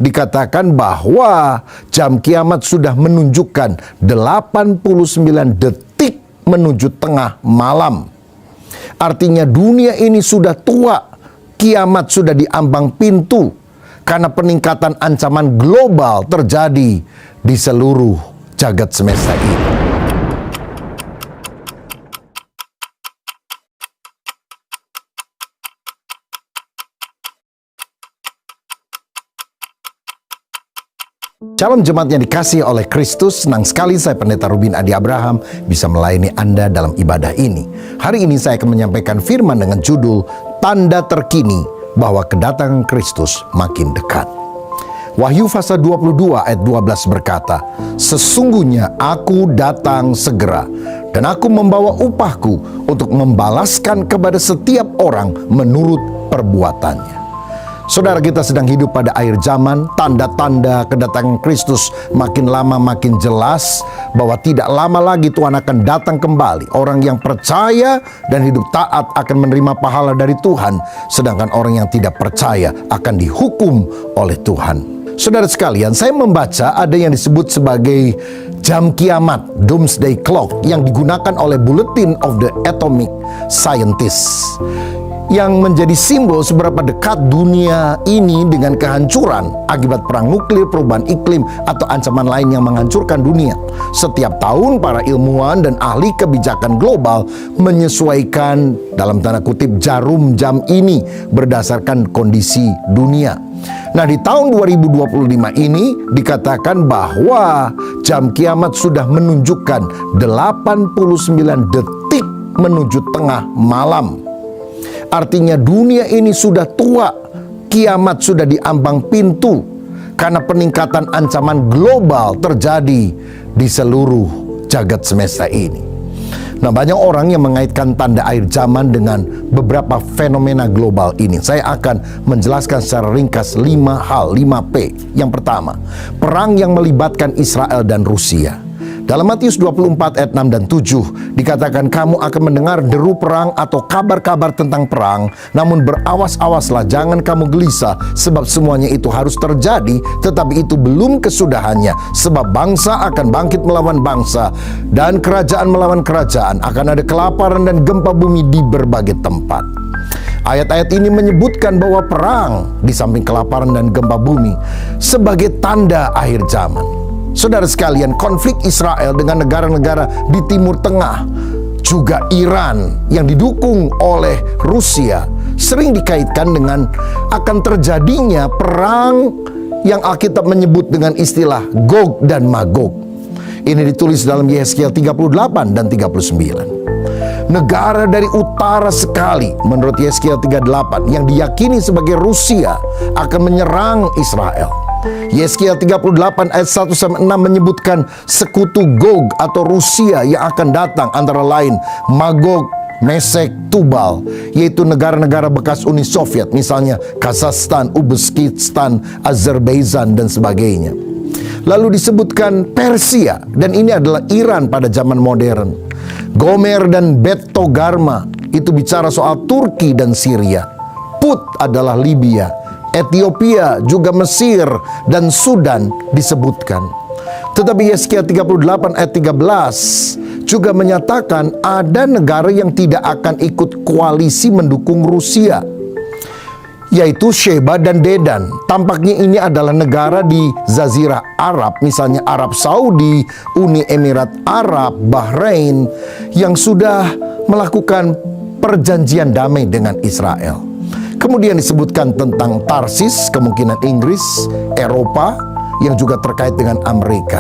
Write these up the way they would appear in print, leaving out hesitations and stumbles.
dikatakan bahwa jam kiamat sudah menunjukkan 89 detik menuju tengah malam. Artinya dunia ini sudah tua, kiamat sudah di ambang pintu, karena peningkatan ancaman global terjadi di seluruh jagat semesta ini. Shalom jemaat yang dikasihi oleh Kristus, senang sekali saya Pendeta Rubin Adi Abraham bisa melayani Anda dalam ibadah ini. Hari ini saya akan menyampaikan firman dengan judul Tanda Terkini bahwa kedatangan Kristus makin dekat. Wahyu pasal 22 ayat 12 berkata, "Sesungguhnya aku datang segera, dan aku membawa upahku untuk membalaskan kepada setiap orang menurut perbuatannya." Saudara, kita sedang hidup pada akhir zaman. Tanda-tanda kedatangan Kristus makin lama makin jelas bahwa tidak lama lagi Tuhan akan datang kembali. Orang yang percaya dan hidup taat akan menerima pahala dari Tuhan, sedangkan orang yang tidak percaya akan dihukum oleh Tuhan. Saudara sekalian, saya membaca ada yang disebut sebagai jam kiamat, Doomsday Clock, yang digunakan oleh Bulletin of the Atomic Scientists, yang menjadi simbol seberapa dekat dunia ini dengan kehancuran akibat perang nuklir, perubahan iklim, atau ancaman lain yang menghancurkan dunia. Setiap tahun para ilmuwan dan ahli kebijakan global menyesuaikan dalam tanda kutip jarum jam ini berdasarkan kondisi dunia. Nah, di tahun 2025 ini dikatakan bahwa jam kiamat sudah menunjukkan 89 detik menuju tengah malam. Artinya dunia ini sudah tua, kiamat sudah di ambang pintu, karena peningkatan ancaman global terjadi di seluruh jagat semesta ini. Nah, banyak orang yang mengaitkan tanda akhir zaman dengan beberapa fenomena global ini. Saya akan menjelaskan secara ringkas 5 hal, 5P. Yang pertama, perang yang melibatkan Israel dan Rusia. Dalam Matius 24 ayat 6 dan 7 dikatakan, "Kamu akan mendengar deru perang atau kabar-kabar tentang perang, namun berawas-awaslah, jangan kamu gelisah, sebab semuanya itu harus terjadi, tetapi itu belum kesudahannya. Sebab bangsa akan bangkit melawan bangsa, dan kerajaan melawan kerajaan, akan ada kelaparan dan gempa bumi di berbagai tempat." Ayat-ayat ini menyebutkan bahwa perang, di samping kelaparan dan gempa bumi, sebagai tanda akhir zaman. Saudara sekalian, konflik Israel dengan negara-negara di Timur Tengah, juga Iran yang didukung oleh Rusia, sering dikaitkan dengan akan terjadinya perang yang Alkitab menyebut dengan istilah Gog dan Magog. Ini ditulis dalam Yehezkiel 38 dan 39. Negara dari utara sekali, menurut Yehezkiel 38, yang diyakini sebagai Rusia akan menyerang Israel. Yehezkiel 38 ayat 1-6 menyebutkan sekutu Gog atau Rusia yang akan datang, antara lain Magog, Mesek, Tubal, yaitu negara-negara bekas Uni Soviet, misalnya Kazakhstan, Uzbekistan, Azerbaijan, dan sebagainya. Lalu disebutkan Persia, dan ini adalah Iran pada zaman modern. Gomer dan Bet Togarma itu bicara soal Turki dan Syria. Put adalah Libya. Ethiopia, juga Mesir dan Sudan disebutkan. Tetapi Yehezkiel 38 ayat 13 juga menyatakan ada negara yang tidak akan ikut koalisi mendukung Rusia, yaitu Sheba dan Dedan. Tampaknya ini adalah negara di Jazirah Arab, misalnya Arab Saudi, Uni Emirat Arab, Bahrain, yang sudah melakukan perjanjian damai dengan Israel. Kemudian disebutkan tentang Tarsis, kemungkinan Inggris, Eropa, yang juga terkait dengan Amerika.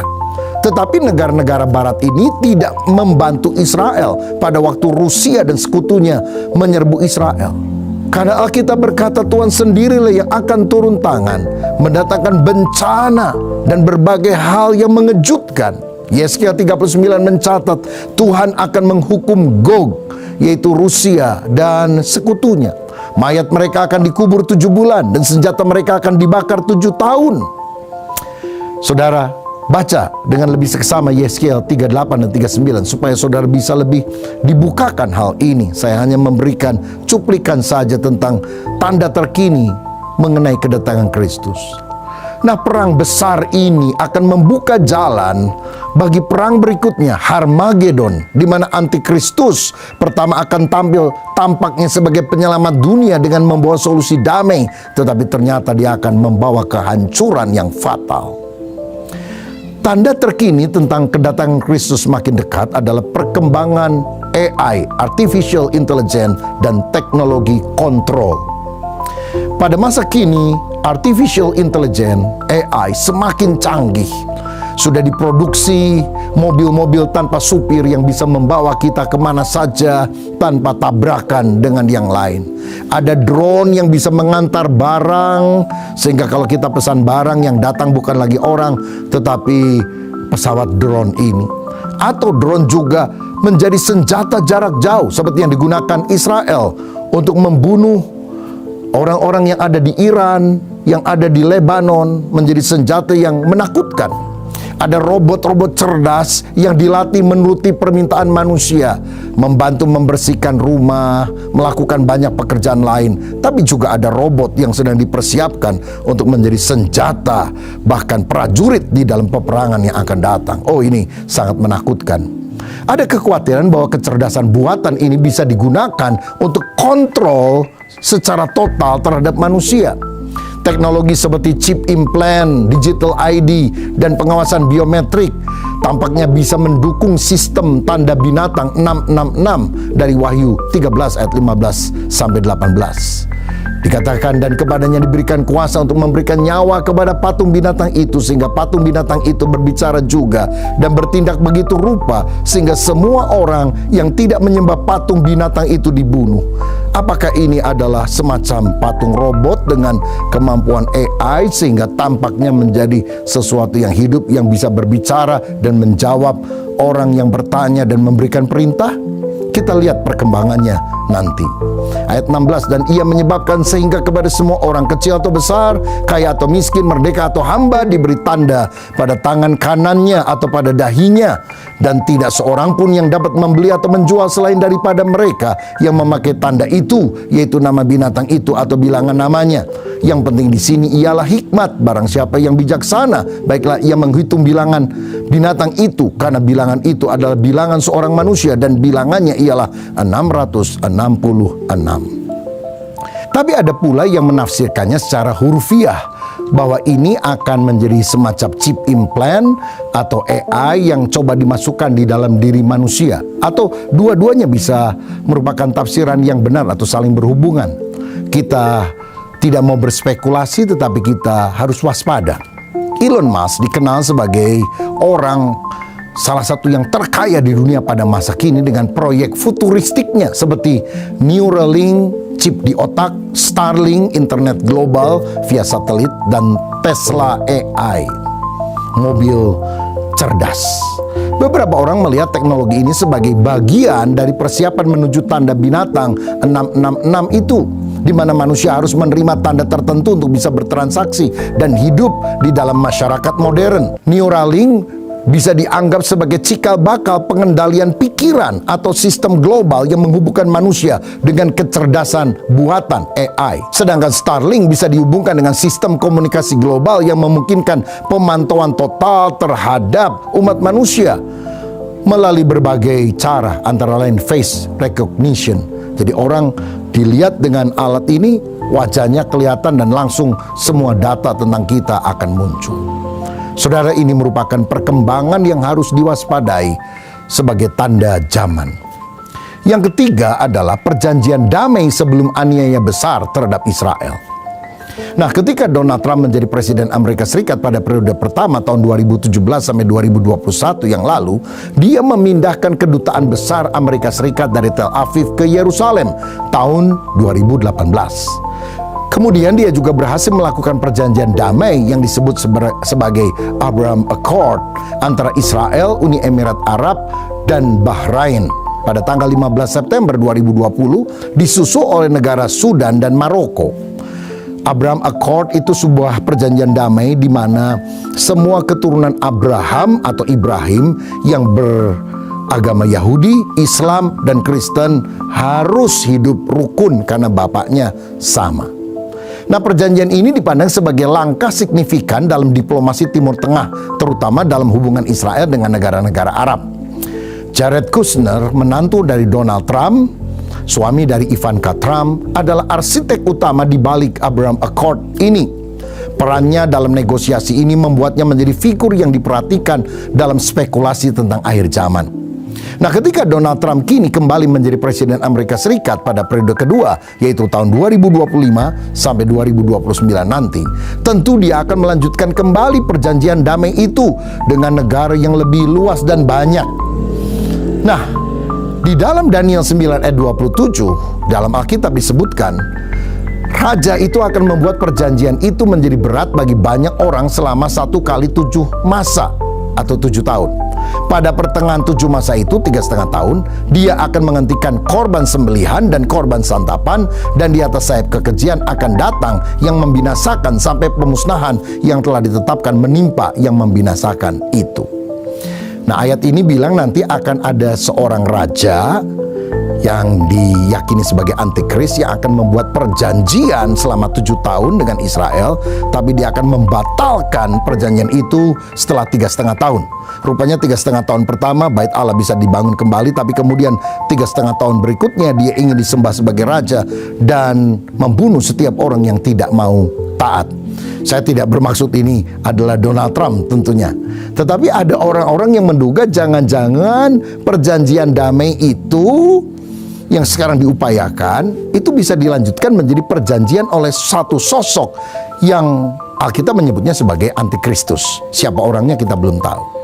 Tetapi negara-negara barat ini tidak membantu Israel pada waktu Rusia dan sekutunya menyerbu Israel. Karena Alkitab berkata Tuhan sendirilah yang akan turun tangan, mendatangkan bencana dan berbagai hal yang mengejutkan. Yehezkiel 39 mencatat Tuhan akan menghukum Gog, yaitu Rusia dan sekutunya. Mayat mereka akan dikubur 7 bulan dan senjata mereka akan dibakar 7 tahun. Saudara, baca dengan lebih seksama Yehezkiel 38 dan 39 supaya saudara bisa lebih dibukakan hal ini. Saya hanya memberikan cuplikan saja tentang tanda terkini mengenai kedatangan Kristus. Nah, perang besar ini akan membuka jalan bagi perang berikutnya, Harmagedon, di mana Antikristus pertama akan tampil tampaknya sebagai penyelamat dunia dengan membawa solusi damai, tetapi ternyata dia akan membawa kehancuran yang fatal. Tanda terkini tentang kedatangan Kristus makin dekat adalah perkembangan AI, Artificial Intelligence, dan teknologi kontrol. Pada masa kini, Artificial Intelligence, AI, semakin canggih. Sudah diproduksi mobil-mobil tanpa supir yang bisa membawa kita kemana saja tanpa tabrakan dengan yang lain. Ada drone yang bisa mengantar barang, sehingga kalau kita pesan barang yang datang bukan lagi orang, tetapi pesawat drone ini. Atau drone juga menjadi senjata jarak jauh seperti yang digunakan Israel untuk membunuh orang-orang yang ada di Iran, yang ada di Lebanon, menjadi senjata yang menakutkan. Ada robot-robot cerdas yang dilatih menuruti permintaan manusia, membantu membersihkan rumah, melakukan banyak pekerjaan lain. Tapi juga ada robot yang sedang dipersiapkan untuk menjadi senjata, bahkan prajurit di dalam peperangan yang akan datang. Oh, ini sangat menakutkan. Ada kekhawatiran bahwa kecerdasan buatan ini bisa digunakan untuk kontrol secara total terhadap manusia. Teknologi seperti chip implant, digital ID, dan pengawasan biometrik tampaknya bisa mendukung sistem tanda binatang 666 dari Wahyu 13 ayat 15 sampai 18. Dikatakan, dan kepadanya diberikan kuasa untuk memberikan nyawa kepada patung binatang itu, sehingga patung binatang itu berbicara juga dan bertindak begitu rupa, sehingga semua orang yang tidak menyembah patung binatang itu dibunuh. Apakah ini adalah semacam patung robot dengan kemampuan AI sehingga tampaknya menjadi sesuatu yang hidup, yang bisa berbicara dan menjawab orang yang bertanya dan memberikan perintah? Kita lihat perkembangannya nanti. Ayat 16, dan ia menyebabkan sehingga kepada semua orang, kecil atau besar, kaya atau miskin, merdeka atau hamba, diberi tanda pada tangan kanannya atau pada dahinya, dan tidak seorang pun yang dapat membeli atau menjual selain daripada mereka yang memakai tanda itu, yaitu nama binatang itu atau bilangan namanya. Yang penting di sini ialah hikmat. Barang siapa yang bijaksana, baiklah ia menghitung bilangan binatang itu, karena bilangan itu adalah bilangan seorang manusia, dan bilangannya ialah 666. Tapi ada pula yang menafsirkannya secara hurufiah, bahwa ini akan menjadi semacam chip implant atau AI yang coba dimasukkan di dalam diri manusia, atau dua-duanya bisa merupakan tafsiran yang benar atau saling berhubungan. Kita tidak mau berspekulasi, tetapi kita harus waspada. Elon Musk dikenal sebagai orang salah satu yang terkaya di dunia pada masa kini dengan proyek futuristiknya seperti Neuralink, chip di otak, Starlink, internet global via satelit, dan Tesla AI, mobil cerdas. Beberapa orang melihat teknologi ini sebagai bagian dari persiapan menuju tanda binatang 666 itu, di mana manusia harus menerima tanda tertentu untuk bisa bertransaksi dan hidup di dalam masyarakat modern. Neuralink bisa dianggap sebagai cikal bakal pengendalian pikiran atau sistem global yang menghubungkan manusia dengan kecerdasan buatan AI. Sedangkan Starlink bisa dihubungkan dengan sistem komunikasi global yang memungkinkan pemantauan total terhadap umat manusia melalui berbagai cara, antara lain face recognition. Jadi orang dilihat dengan alat ini, wajahnya kelihatan dan langsung semua data tentang kita akan muncul. Saudara, ini merupakan perkembangan yang harus diwaspadai sebagai tanda zaman. Yang ketiga adalah perjanjian damai sebelum aniaya besar terhadap Israel. Nah, ketika Donald Trump menjadi Presiden Amerika Serikat pada periode pertama tahun 2017 sampai 2021 yang lalu, dia memindahkan kedutaan besar Amerika Serikat dari Tel Aviv ke Yerusalem tahun 2018. Kemudian dia juga berhasil melakukan perjanjian damai yang disebut sebagai Abraham Accord antara Israel, Uni Emirat Arab, dan Bahrain pada tanggal 15 September 2020, disusul oleh negara Sudan dan Maroko. Abraham Accord itu sebuah perjanjian damai di mana semua keturunan Abraham atau Ibrahim yang beragama Yahudi, Islam, dan Kristen harus hidup rukun karena bapaknya sama. Nah, perjanjian ini dipandang sebagai langkah signifikan dalam diplomasi Timur Tengah, terutama dalam hubungan Israel dengan negara-negara Arab. Jared Kushner, menantu dari Donald Trump, suami dari Ivanka Trump, adalah arsitek utama di balik Abraham Accord ini. Perannya dalam negosiasi ini membuatnya menjadi figur yang diperhatikan dalam spekulasi tentang akhir zaman. Nah, ketika Donald Trump kini kembali menjadi Presiden Amerika Serikat pada periode kedua, yaitu tahun 2025 sampai 2029 nanti, tentu dia akan melanjutkan kembali perjanjian damai itu dengan negara yang lebih luas dan banyak. Nah, di dalam Daniel 9 ayat 27, dalam Alkitab disebutkan, Raja itu akan membuat perjanjian itu menjadi berat bagi banyak orang selama 1 kali 7 masa atau 7 tahun. Pada pertengahan 7 masa itu, 3,5 tahun, dia akan menghentikan korban sembelihan dan korban santapan, dan di atas sayap kekejian akan datang yang membinasakan sampai pemusnahan yang telah ditetapkan menimpa yang membinasakan itu. Nah, ayat ini bilang nanti akan ada seorang raja yang diyakini sebagai antikris yang akan membuat perjanjian selama 7 tahun dengan Israel, tapi dia akan membatalkan perjanjian itu setelah 3,5 tahun. Rupanya 3,5 tahun pertama bait Allah bisa dibangun kembali, tapi kemudian 3,5 tahun berikutnya dia ingin disembah sebagai raja dan membunuh setiap orang yang tidak mau taat. Saya tidak bermaksud ini adalah Donald Trump tentunya, tetapi ada orang-orang yang menduga jangan-jangan perjanjian damai itu yang sekarang diupayakan itu bisa dilanjutkan menjadi perjanjian oleh satu sosok yang Alkitab menyebutnya sebagai antikristus. Siapa orangnya kita belum tahu.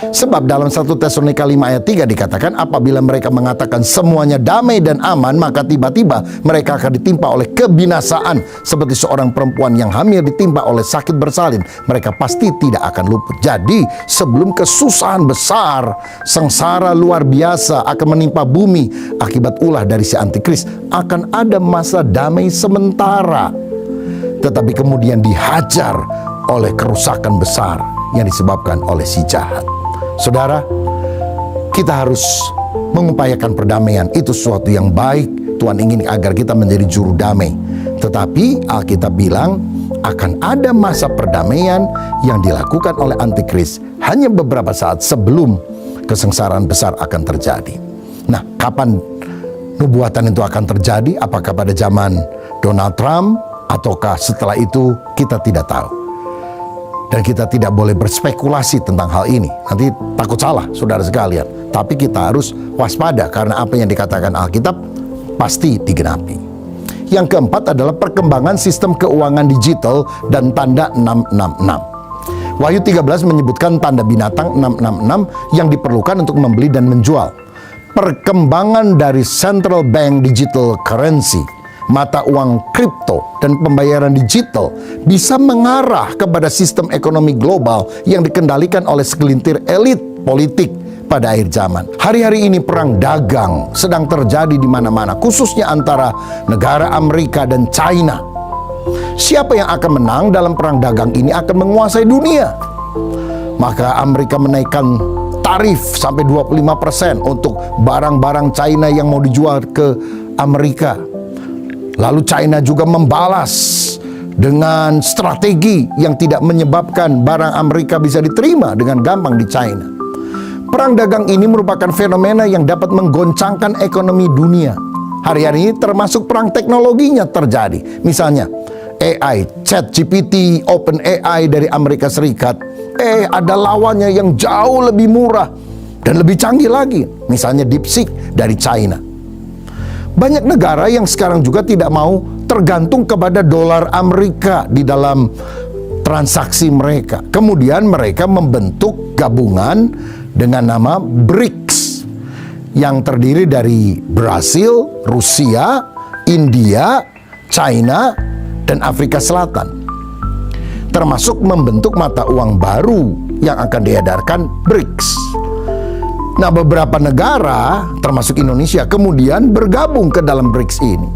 Sebab dalam 1 Tesalonika 5 ayat 3 dikatakan, apabila mereka mengatakan semuanya damai dan aman, maka tiba-tiba mereka akan ditimpa oleh kebinasaan seperti seorang perempuan yang hamil ditimpa oleh sakit bersalin. Mereka pasti tidak akan luput. Jadi sebelum kesusahan besar, sengsara luar biasa akan menimpa bumi akibat ulah dari si antikris, akan ada masa damai sementara, tetapi kemudian dihajar oleh kerusakan besar yang disebabkan oleh si jahat. Saudara, kita harus mengupayakan perdamaian. Itu sesuatu yang baik. Tuhan ingin agar kita menjadi juru damai. Tetapi Alkitab bilang akan ada masa perdamaian yang dilakukan oleh antikris hanya beberapa saat sebelum kesengsaraan besar akan terjadi. Nah, kapan nubuatan itu akan terjadi? Apakah pada zaman Donald Trump ataukah setelah itu? Kita tidak tahu. Dan kita tidak boleh berspekulasi tentang hal ini. Nanti takut salah, saudara sekalian. Tapi kita harus waspada karena apa yang dikatakan Alkitab pasti digenapi. Yang keempat adalah perkembangan sistem keuangan digital dan tanda 666. Wahyu 13 menyebutkan tanda binatang 666 yang diperlukan untuk membeli dan menjual. Perkembangan dari central bank digital currency, mata uang kripto, dan pembayaran digital bisa mengarah kepada sistem ekonomi global yang dikendalikan oleh segelintir elit politik pada akhir zaman. Hari-hari ini perang dagang sedang terjadi di mana-mana, khususnya antara negara Amerika dan China. Siapa yang akan menang dalam perang dagang ini akan menguasai dunia. Maka Amerika menaikkan tarif sampai 25% untuk barang-barang China yang mau dijual ke Amerika. Lalu China juga membalas dengan strategi yang tidak menyebabkan barang Amerika bisa diterima dengan gampang di China. Perang dagang ini merupakan fenomena yang dapat menggoncangkan ekonomi dunia. Hari-hari ini termasuk perang teknologinya terjadi. Misalnya AI, ChatGPT, OpenAI dari Amerika Serikat. Ada lawannya yang jauh lebih murah dan lebih canggih lagi. Misalnya DeepSeek dari China. Banyak negara yang sekarang juga tidak mau tergantung kepada dolar Amerika di dalam transaksi mereka. Kemudian mereka membentuk gabungan dengan nama BRICS yang terdiri dari Brasil, Rusia, India, China, dan Afrika Selatan. Termasuk membentuk mata uang baru yang akan diedarkan BRICS. Nah, beberapa negara, termasuk Indonesia, kemudian bergabung ke dalam BRICS ini.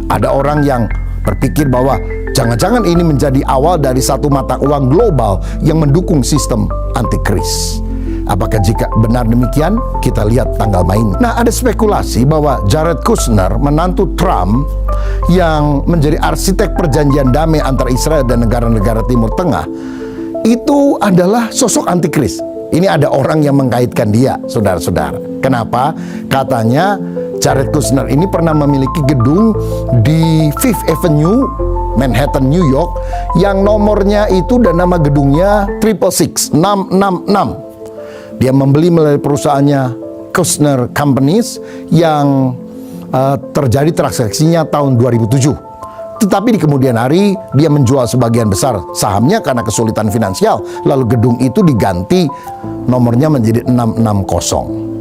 Ada orang yang berpikir bahwa jangan-jangan ini menjadi awal dari satu mata uang global yang mendukung sistem antikris. Apakah jika benar demikian? Kita lihat tanggal main. Nah, ada spekulasi bahwa Jared Kushner, menantu Trump, yang menjadi arsitek perjanjian damai antara Israel dan negara-negara Timur Tengah, itu adalah sosok antikris. Ini ada orang yang mengkaitkan dia, saudara-saudara. Kenapa? Katanya Jared Kushner ini pernah memiliki gedung di Fifth Avenue, Manhattan, New York, yang nomornya itu dan nama gedungnya 666. Dia membeli melalui perusahaannya Kushner Companies yang terjadi transaksinya tahun 2007. Tetapi di kemudian hari dia menjual sebagian besar sahamnya karena kesulitan finansial. Lalu gedung itu diganti nomornya menjadi 660.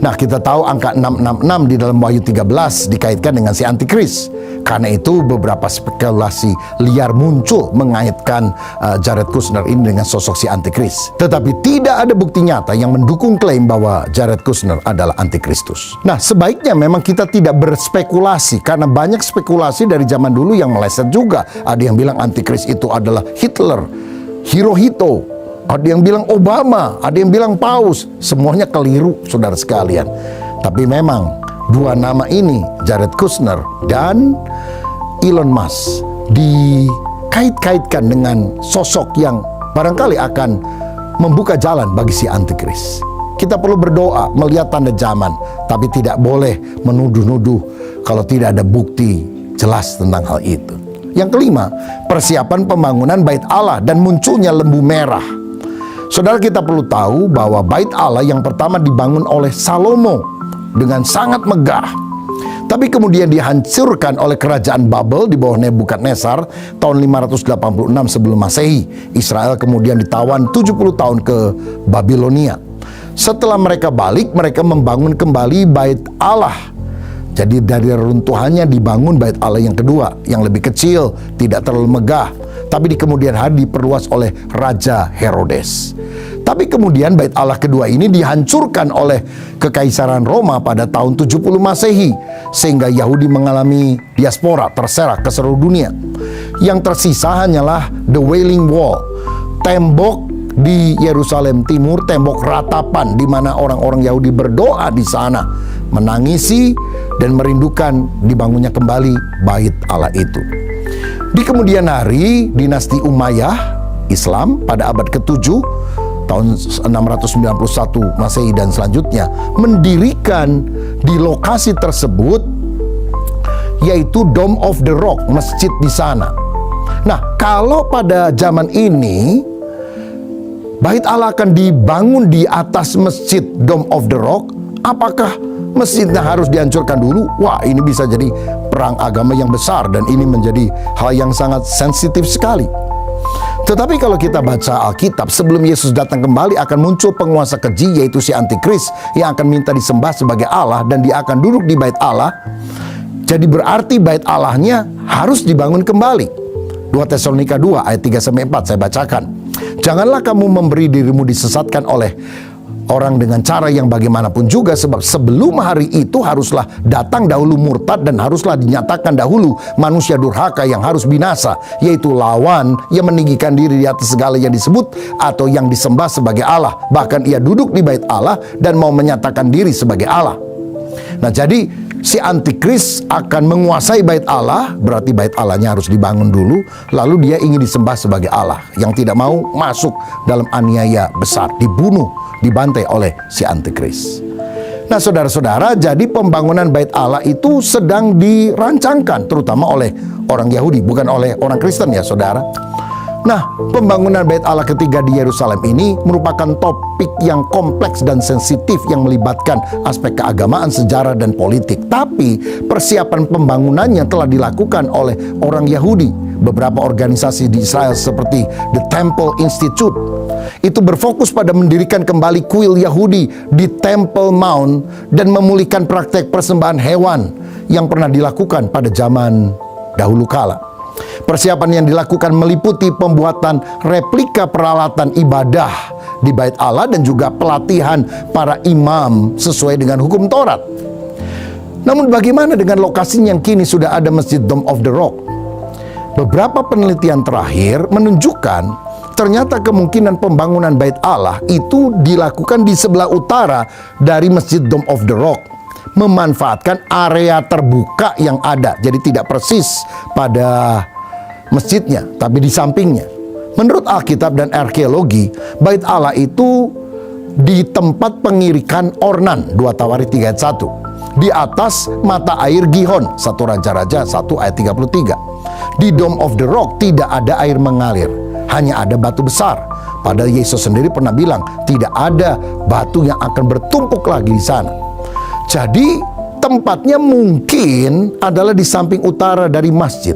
Nah, kita tahu angka 666 di dalam Wahyu 13 dikaitkan dengan si antikris. Karena itu beberapa spekulasi liar muncul mengaitkan Jared Kushner ini dengan sosok si antikris. Tetapi tidak ada bukti nyata yang mendukung klaim bahwa Jared Kushner adalah antikristus. Nah, sebaiknya memang kita tidak berspekulasi, karena banyak spekulasi dari zaman dulu yang meleset juga. Ada yang bilang antikris itu adalah Hitler, Hirohito, ada yang bilang Obama, ada yang bilang Paus. Semuanya keliru, saudara sekalian. Tapi memang dua nama ini, Jared Kushner dan Elon Musk, dikait-kaitkan dengan sosok yang barangkali akan membuka jalan bagi si antikris. Kita perlu berdoa melihat tanda zaman, tapi tidak boleh menuduh-nuduh kalau tidak ada bukti jelas tentang hal itu. Yang kelima, persiapan pembangunan Bait Allah dan munculnya lembu merah. Saudara, kita perlu tahu bahwa Bait Allah yang pertama dibangun oleh Salomo dengan sangat megah, tapi kemudian dihancurkan oleh kerajaan Babel di bawah Nebukadnezar tahun 586 sebelum Masehi. Israel kemudian ditawan 70 tahun ke Babilonia. Setelah mereka balik, mereka membangun kembali Bait Allah. Jadi dari reruntuhannya dibangun Bait Allah yang kedua, yang lebih kecil, tidak terlalu megah, tapi di kemudian hari diperluas oleh Raja Herodes. Tapi kemudian Bait Allah kedua ini dihancurkan oleh Kekaisaran Roma pada tahun 70 Masehi, sehingga Yahudi mengalami diaspora terserak ke seluruh dunia. Yang tersisa hanyalah The Wailing Wall, tembok di Yerusalem Timur, tembok ratapan di mana orang-orang Yahudi berdoa di sana, menangisi dan merindukan dibangunnya kembali Bait Allah itu. Di kemudian hari, dinasti Umayyah Islam pada abad ke-7 tahun 691 Masehi dan selanjutnya mendirikan di lokasi tersebut, yaitu Dome of the Rock, masjid di sana. Nah, kalau pada zaman ini Bait Allah akan dibangun di atas masjid Dome of the Rock, apakah masjidnya harus dihancurkan dulu? Wah, ini bisa jadi perang agama yang besar dan ini menjadi hal yang sangat sensitif sekali. Tetapi kalau kita baca Alkitab, sebelum Yesus datang kembali akan muncul penguasa keji, yaitu si antikris, yang akan minta disembah sebagai Allah dan dia akan duduk di Bait Allah. Jadi berarti Bait Allahnya harus dibangun kembali. 2 Tesalonika 2 ayat 3-4 saya bacakan. Janganlah kamu memberi dirimu disesatkan oleh orang dengan cara yang bagaimanapun juga, sebab sebelum hari itu haruslah datang dahulu murtad dan haruslah dinyatakan dahulu manusia durhaka yang harus binasa, yaitu lawan yang meninggikan diri di atas segala yang disebut atau yang disembah sebagai Allah. Bahkan ia duduk di Bait Allah dan mau menyatakan diri sebagai Allah. Nah, jadi si antikris akan menguasai Bait Allah, berarti Bait Allahnya harus dibangun dulu, lalu dia ingin disembah sebagai Allah. Yang tidak mau masuk dalam aniaya besar, dibunuh, dibantai oleh si antikris. Nah, saudara-saudara, jadi pembangunan Bait Allah itu sedang dirancangkan terutama oleh orang Yahudi, bukan oleh orang Kristen ya, saudara. Nah, pembangunan Bait Allah ketiga di Yerusalem ini merupakan topik yang kompleks dan sensitif yang melibatkan aspek keagamaan, sejarah, dan politik. Tapi persiapan pembangunannya telah dilakukan oleh orang Yahudi. Beberapa organisasi di Israel seperti The Temple Institute itu berfokus pada mendirikan kembali kuil Yahudi di Temple Mount dan memulihkan praktek persembahan hewan yang pernah dilakukan pada zaman dahulu kala. Persiapan yang dilakukan meliputi pembuatan replika peralatan ibadah di Bait Allah dan juga pelatihan para imam sesuai dengan hukum Taurat. Namun bagaimana dengan lokasinya yang kini sudah ada Masjid Dome of the Rock? Beberapa penelitian terakhir menunjukkan ternyata kemungkinan pembangunan Bait Allah itu dilakukan di sebelah utara dari Masjid Dome of the Rock, memanfaatkan area terbuka yang ada. Jadi tidak persis pada masjidnya, tapi di sampingnya. Menurut Alkitab dan arkeologi, Bait Allah itu di tempat pengirikan Ornan, 2 Tawarikh 3 ayat 1, di atas mata air Gihon, 1 Raja-Raja 1 ayat 33. Di Dome of the Rock tidak ada air mengalir, hanya ada batu besar. Padahal Yesus sendiri pernah bilang tidak ada batu yang akan bertumpuk lagi di sana. Jadi tempatnya mungkin adalah di samping utara dari masjid.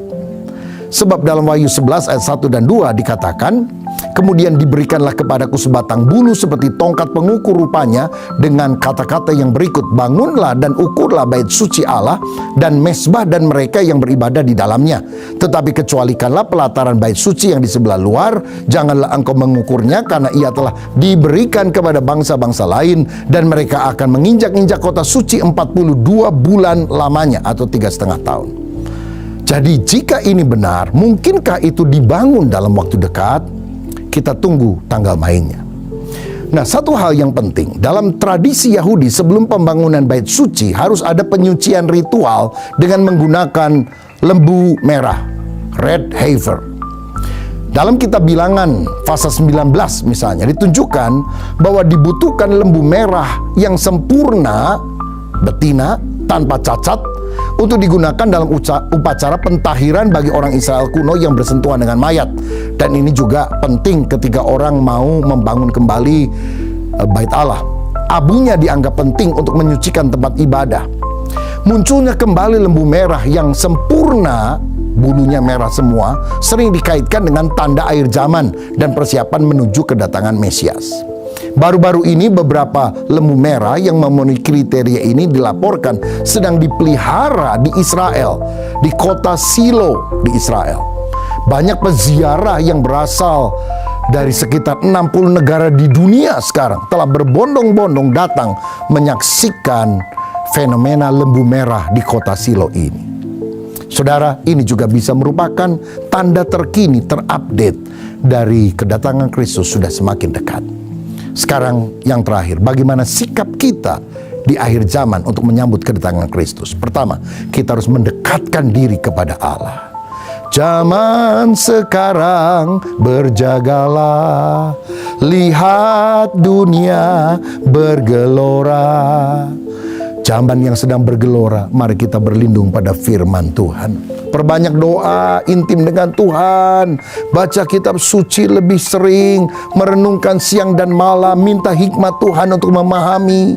Sebab dalam Wahyu 11 ayat 1 dan 2 dikatakan, kemudian diberikanlah kepadaku sebatang bulu seperti tongkat pengukur rupanya, dengan kata-kata yang berikut, bangunlah dan ukurlah bait suci Allah dan mezbah dan mereka yang beribadah di dalamnya. Tetapi kecualikanlah pelataran bait suci yang di sebelah luar, janganlah engkau mengukurnya, karena ia telah diberikan kepada bangsa-bangsa lain, dan mereka akan menginjak-injak kota suci 42 bulan lamanya, atau 3,5 tahun. Jadi jika ini benar, mungkinkah itu dibangun dalam waktu dekat? Kita tunggu tanggal mainnya. Nah, satu hal yang penting, dalam tradisi Yahudi sebelum pembangunan bait suci harus ada penyucian ritual dengan menggunakan lembu merah, red heifer. Dalam kitab Bilangan pasal 19 misalnya ditunjukkan bahwa dibutuhkan lembu merah yang sempurna, betina, tanpa cacat, untuk digunakan dalam upacara pentahiran bagi orang Israel kuno yang bersentuhan dengan mayat. Dan ini juga penting ketika orang mau membangun kembali Bait Allah. Abunya dianggap penting untuk menyucikan tempat ibadah. Munculnya kembali lembu merah yang sempurna, bulunya merah semua, sering dikaitkan dengan tanda akhir zaman dan persiapan menuju kedatangan Mesias. Baru-baru ini beberapa lembu merah yang memenuhi kriteria ini dilaporkan sedang dipelihara di Israel, di kota Silo di Israel. Banyak peziarah yang berasal dari sekitar 60 negara di dunia sekarang telah berbondong-bondong datang menyaksikan fenomena lembu merah di kota Silo ini. Saudara, ini juga bisa merupakan tanda terkini, terupdate dari kedatangan Kristus sudah semakin dekat. Sekarang yang terakhir, bagaimana sikap kita di akhir zaman untuk menyambut kedatangan Kristus? Pertama, kita harus mendekatkan diri kepada Allah. Zaman sekarang berjagalah, lihat dunia bergelora. Zaman yang sedang bergelora, mari kita berlindung pada firman Tuhan. Perbanyak doa intim dengan Tuhan, baca kitab suci lebih sering, merenungkan siang dan malam, minta hikmat Tuhan untuk memahami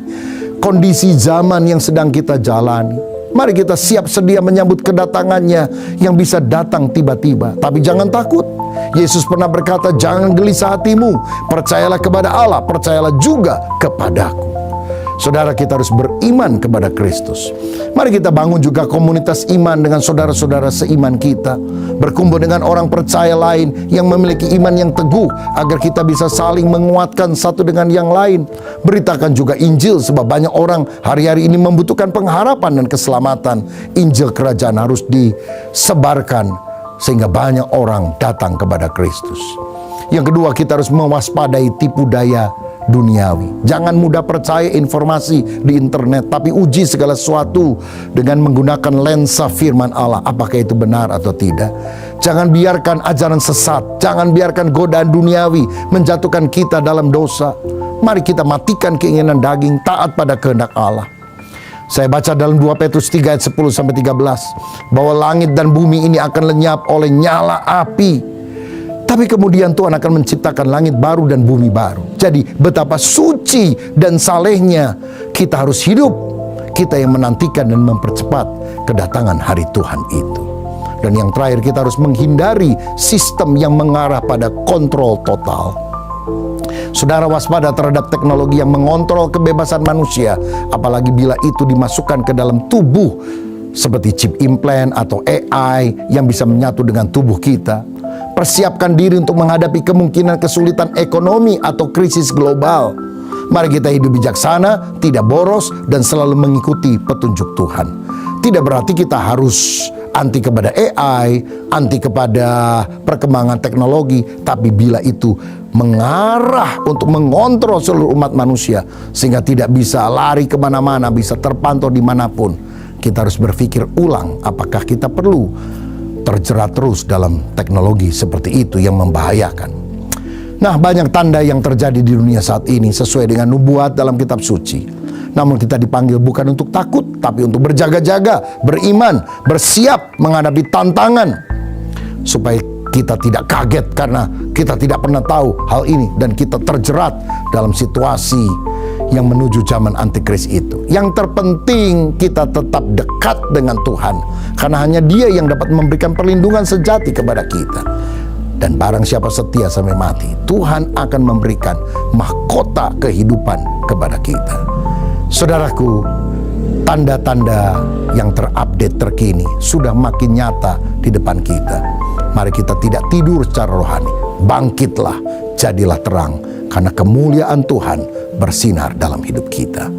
kondisi zaman yang sedang kita jalani. Mari kita siap sedia menyambut kedatangannya yang bisa datang tiba-tiba. Tapi jangan takut. Yesus pernah berkata, jangan gelisah hatimu, percayalah kepada Allah, percayalah juga kepadaku. Saudara, kita harus beriman kepada Kristus. Mari kita bangun juga komunitas iman dengan saudara-saudara seiman kita. Berkumpul dengan orang percaya lain yang memiliki iman yang teguh, agar kita bisa saling menguatkan satu dengan yang lain. Beritakan juga Injil, sebab banyak orang hari-hari ini membutuhkan pengharapan dan keselamatan. Injil kerajaan harus disebarkan sehingga banyak orang datang kepada Kristus. Yang kedua, kita harus mewaspadai tipu daya duniawi. Jangan mudah percaya informasi di internet, tapi uji segala sesuatu dengan menggunakan lensa firman Allah, apakah itu benar atau tidak. Jangan biarkan ajaran sesat, jangan biarkan godaan duniawi menjatuhkan kita dalam dosa. Mari kita matikan keinginan daging, taat pada kehendak Allah. Saya baca dalam 2 Petrus 3 ayat 10-13 bahwa langit dan bumi ini akan lenyap oleh nyala api, tapi kemudian Tuhan akan menciptakan langit baru dan bumi baru. Jadi betapa suci dan salehnya kita harus hidup, kita yang menantikan dan mempercepat kedatangan hari Tuhan itu. Dan yang terakhir, kita harus menghindari sistem yang mengarah pada kontrol total. Saudara, waspada terhadap teknologi yang mengontrol kebebasan manusia, apalagi bila itu dimasukkan ke dalam tubuh seperti chip implant atau AI yang bisa menyatu dengan tubuh kita. Persiapkan diri untuk menghadapi kemungkinan kesulitan ekonomi atau krisis global. Mari kita hidup bijaksana, tidak boros, dan selalu mengikuti petunjuk Tuhan. Tidak berarti kita harus anti kepada AI, anti kepada perkembangan teknologi, tapi bila itu mengarah untuk mengontrol seluruh umat manusia sehingga tidak bisa lari kemana-mana, bisa terpantau dimanapun, kita harus berpikir ulang apakah kita perlu terjerat terus dalam teknologi seperti itu yang membahayakan. Nah, banyak tanda yang terjadi di dunia saat ini sesuai dengan nubuat dalam kitab suci. Namun kita dipanggil bukan untuk takut, tapi untuk berjaga-jaga, beriman, bersiap menghadapi tantangan. Supaya kita tidak kaget karena kita tidak pernah tahu hal ini. Dan kita terjerat dalam situasi yang menuju zaman antikris itu. Yang terpenting kita tetap dekat dengan Tuhan. Karena hanya Dia yang dapat memberikan perlindungan sejati kepada kita. Dan barang siapa setia sampai mati, Tuhan akan memberikan mahkota kehidupan kepada kita. Saudaraku, tanda-tanda yang terupdate terkini sudah makin nyata di depan kita. Mari kita tidak tidur secara rohani. Bangkitlah, jadilah terang, karena kemuliaan Tuhan bersinar dalam hidup kita.